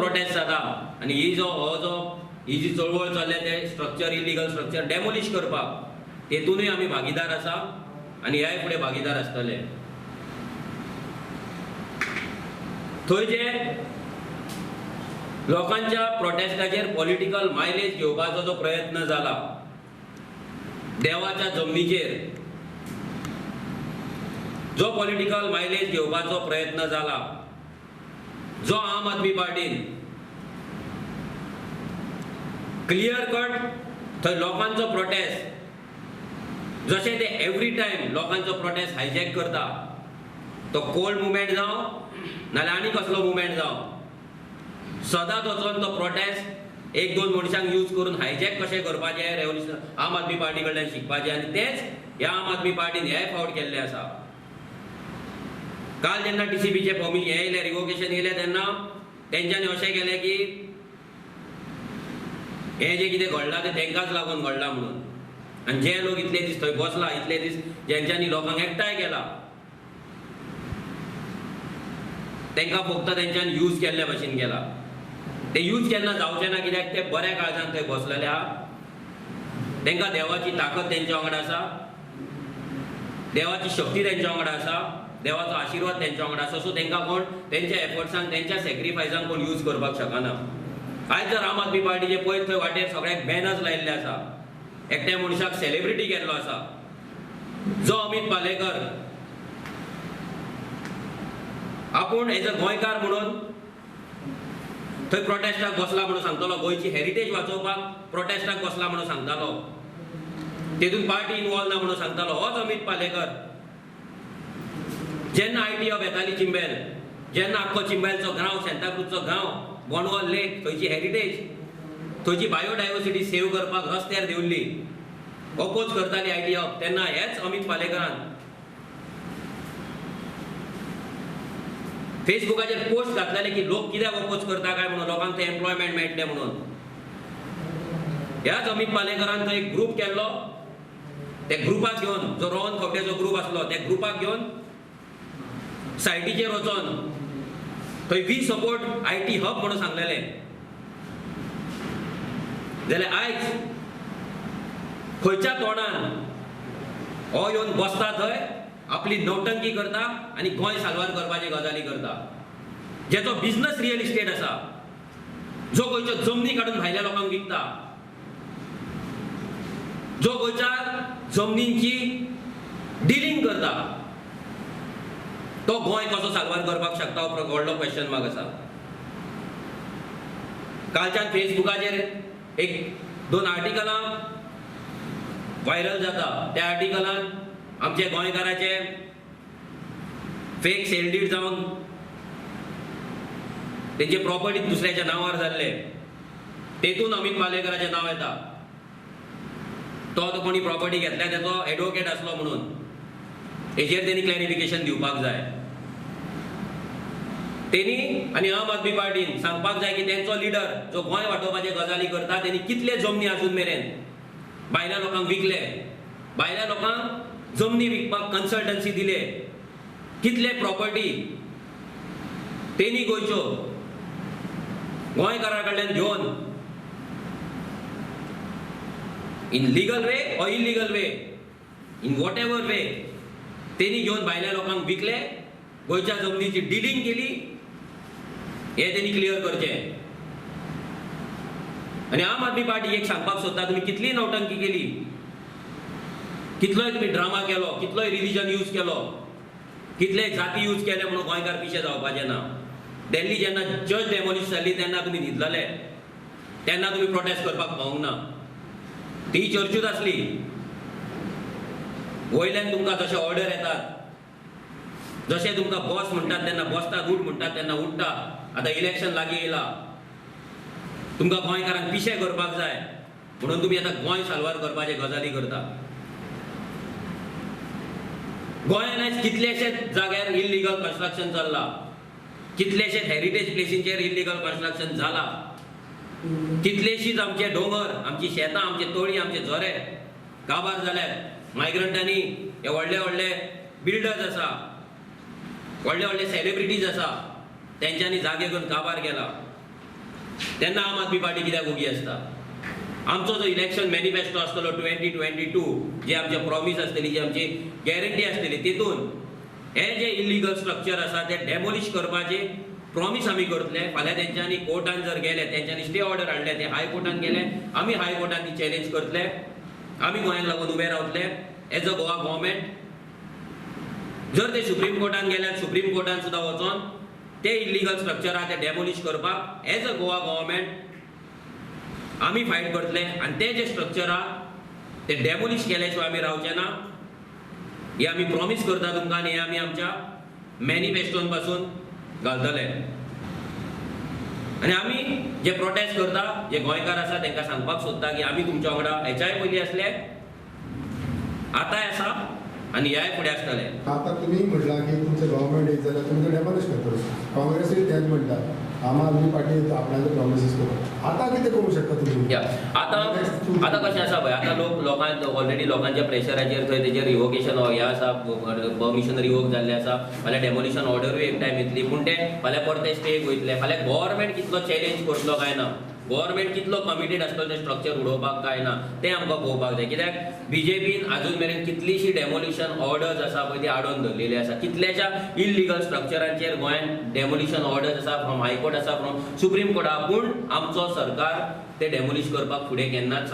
Prostate जाता आनी ही जी चळवळ चल्ल्या ते स्ट्रक्चर इलिगल स्ट्रक्चर डेमोलिश करपाक तेतूनय आमी भागीदार आसा आनी ह्याय फुडें भागीदार आसतले. थंय जे लोकांच्या प्रोटेस्टाचेर पॉलिटिकल मायलेज घेवपाचो जो प्रयत्न जाला देवाच्या जमनीचेर जो पॉलिटिकल मायलेज घेवपाचो प्रयत्न जाला जो आम आदमी पार्टीन क्लियर कट थंय लोकांचो प्रोटेस्ट जशें ते एवरी टायम लोकांचो प्रोटेस्ट हायजॅक करता तो कोल्ड मुवमेंट जावं नाल्यार आनी कसलो मुवमेंट जावं सदांच वचून तो प्रोटेस्ट एक दोन मनशांक यूज करून हायजॅक कशें करपाचें रेव्होल्युशन आम आदमी पार्टी कडल्यान शिकपाचें आनी तेच ह्या आम आदमी पार्टीन हेय फावट केल्ले आसा. काल जेन्ना TCPचे हे येयले रिवोकेशन येयले तेन्ना तेंच्यांनी अशें केलें की हें जें कितें घडलां तें तेंकाच लागून घडलां म्हणून आनी जे लोक इतले दीस थंय बसला इतले दीस जेंच्यांनी लोकांक एकठांय केला तेंकां फक्त तेंच्यान यूज केल्ल्या भशेन केला. ते यूज केन्ना जावचें ना कित्याक ते बऱ्या काळजान थंय बसलेले आहा. तेंकां देवाची ताकद तेंच्या वांगडा आसा, देवाची शक्ती तेंच्या वांगडा आसा, देवाचो आशिर्वाद तेंच्या वांगडा आसा. सो तेंकां कोण तेंच्या एफर्ट्सांक तेंच्या सॅक्रिफायसांक कोण यूज करपाक शकना. आयज जर आम आदमी पार्टीचे पळयत थंय वाटेर सगळ्याक बॅनर्स लायिल्ले आसा, एकट्या मनशाक सेलिब्रिटी केल्लो आसा जो अमित पालेकर आपूण एज अ गोंयकार म्हणून थंय प्रोटेस्टाक बसला म्हणून सांगतालो, गोंयची हेरिटेज वाचोवपाक प्रोटेस्टाक बसला म्हणून सांगतालो, तेतून पार्टी इनवॉल्व ना म्हणून सांगतालो. होच अमित पालेकर जेन्ना ITO बेताली चिंबेल, जेन्ना आख्खो चिंबेलचो गांव सेंताक्रुजचो गांव बोंडवल लेक थंयची हेरिटेज थंयची बायोडायवर्सिटी सेव करपाक रस्त्यार देंवल्ली ऑपोज करताली ITO तेन्ना हेच अमित पालेकरान फेसबुकाचेर पोस्ट घातलेले की लोक कित्याक ऑपोज करता काय म्हणून लोकांक ते एम्प्लॉयमेंट मेळटले म्हणून. ह्याच अमित पालेकरान थंय एक ग्रुप केल्लो, त्या ग्रुपाक घेवन जो रोहन खंवटेचो ग्रुप आसलो त्या ग्रुपाक घेवन सायटीचेर वचोन थंय वी सपोर्ट IT हब म्हणून सांगलेले. जाल्यार आयज खंयच्या तोंडान हो येवन बसता थंय आपली नौटंकी करता आनी गोंय साल्वार करपाचे गजाली करता. जेचो बिझनस रियल इस्टेट आसा, जो गोंयच्यो जमनी काडून भायल्या लोकांक विकता, जो गोंयच्या जमनींची डिलिंग करता, तो गोंय कसो साल्वार करपाक शकता हो व्हडलो क्वेश्चन मार्क आसा. कालच्यान फेसबुकाचेर एक दोन आर्टिकलां व्हायरल जाता. त्या आर्टिकलान आमचे गोंयकाराचे फेक सेल डीड जावन तेंचे प्रॉपर्टी दुसऱ्याच्या नांवार जाल्ले, तेतून अमित पालेकराचें नांव येता. तो कोणी प्रॉपर्टी घेतल्या तेचो एडवोकेट आसलो म्हणून हेजेर तेणी क्लॅरिफिकेशन दिवपाक जाय. तेणी आनी आम आदमी पार्टीन सांगपाक जाय की तेंचो लिडर जो गोंय वाटोवपाचे गजाली करता तेणी कितले जमनी आजून मेरेन भायल्या लोकांक विकले, भायल्या लोकांक जमनी विकपाक कन्सल्टन्सी दिले, कितले प्रॉपर्टी तेणी गोंयच्यो गोंयकारा कडल्यान घेवन in legal way or illegal way in what ever वे तेणी घेवन भायल्या लोकांक विकले, गोंयच्या जमनीची डिलिंग केली, हे तेणी क्लियर करचें. आनी आम आदमी पार्टी एक सांगपाक सोदता, तुमी कितली नौटंकी केली, कितलोय तुमी ड्रामा केलो, कितलोय रिलीजन यूज केलो, कितले जाती यूज केले म्हणून गोंयकार पिशे जावपाचे ना. दिल्ली जेन्ना चर्च डेमोलिश जाल्ली तेन्ना तुमी न्हिदलेले, तेन्ना तुमी प्रोटेस्ट करपाक पावूंक ना. ती चर्चूच आसली. वयल्यान तुमकां जशे ऑर्डर येतात, जशे तुमकां बॉस म्हणटात तेन्ना बसतात, उठ म्हणटात तेन्ना उठतात. आतां इलेक्शन लागीं येयला, तुमकां गोंयकारांक पिशे करपाक जाय म्हणून तुमी आतां गोंय साल्वार करपाचे गजाली करता. गोंयांत आयज कितलेशेच जाग्यार इल्लीगल कन्स्ट्रक्शन चल्लां, कितलेशेच हेरिटेज प्लेसींचेर इल्लीगल कन्स्ट्रक्शन जालां, कितलेशीच आमचे दोंगर, आमची शेतां, आमचे तळी, आमचे झरे काबार जाल्यात. मायग्रंटांनी हे व्हडले व्हडले बिल्डर्स आसा, व्हडले व्हडले सेलिब्रिटीज आसा, तेंच्यांनी जागे घेवन काबार केला. तेन्ना आम आदमी पार्टी कित्याक उगी आसता? आमचो जो इलेक्शन मॅनिफेस्टो आसतलो 2022 जे आमचे प्रॉमिस आसतली, जी आमची गॅरंटी आसतली, तितून हे जे इलिगल स्ट्रक्चर आसा ते डेमोलिश करपाचे प्रॉमिस आमी करतले. फाल्यां तेंच्यांनी कोर्टान जर गेले, तेंच्यांनी स्टे ऑर्डर हाडले, ते हायकोर्टान गेले, आमी हायकोर्टान ती चॅलेंज करतले. आमी गोंयांक लागून उबे रावतले एज अ गोवा गव्हर्मेंट. जर ते सुप्रीम कोर्टान गेल्यार सुप्रीम कोर्टान सुद्दां वचोन ते इलिगल स्ट्रक्चर आहा ते डेमोलिश करपाक एज अ गोवा गव्हर्मेंट आमी फायट करतले. आनी ते जे स्ट्रक्चर आहा ते डेमोलिश केल्या शिवाय आमी रावचे ना. हे आमी प्रॉमिस करता तुमकां, आनी हे आमी आमच्या मॅनिफेस्टोन पासून घालतले. आनी आमी जे प्रोटेस्ट करता, जे गोंयकार आसा तांकां सांगपाक सोदता की आमी तुमच्या वांगडा हेच्याय पयलीं आसले, आतांय आसा आनी ह्याय फुडें आसतले. आता तुम्ही म्हटला की तुमचं गव्हर्नमेंट येत जाल्यार तुमी तो डेमोलिश करतलो. काँग्रेसीय तेच म्हणटा, आम आदमी पार्टी आपल्याला प्रॉमिसीस करता. आता कितें करूं शकता तुम्ही? आतां कशें आसा पळय, आतां लोकांक ऑलरेडी लोकांच्या प्रेशराचेर थंय तेजेर रिवोकेशन हें आसा, परमिशन रिवोक जाल्लें आसा. फाल्यां डेमोलिशन ऑर्डरूय एक टायम येतली, पूण ते फाल्यां परते स्टेक वयतले. फाल्यां गव्हर्नमेंट कितलो चॅलेंज करतलो काय ना, गव्हर्नमेंट कितलो कमिटेड आसतलो ते स्ट्रक्चर उडोवपाक काय ना, तें आमकां पळोवपाक जाय. कित्याक बीजेपीन आजून मेरेन कितलीशी डेमोलिशन ऑर्डर्स आसा पळय ती आडोवन दवरलेली आसा. कितल्याशा इलिगल स्ट्रक्चरांचेर गोंयांत डेमोलिशन ऑर्डर्स आसा, फ्रॉम हायकोर्ट आसा, फ्रॉम सुप्रीम कोर्ट आहा, पूण आमचो सरकार ते डेमोलिश करपाक फुडें केन्नाच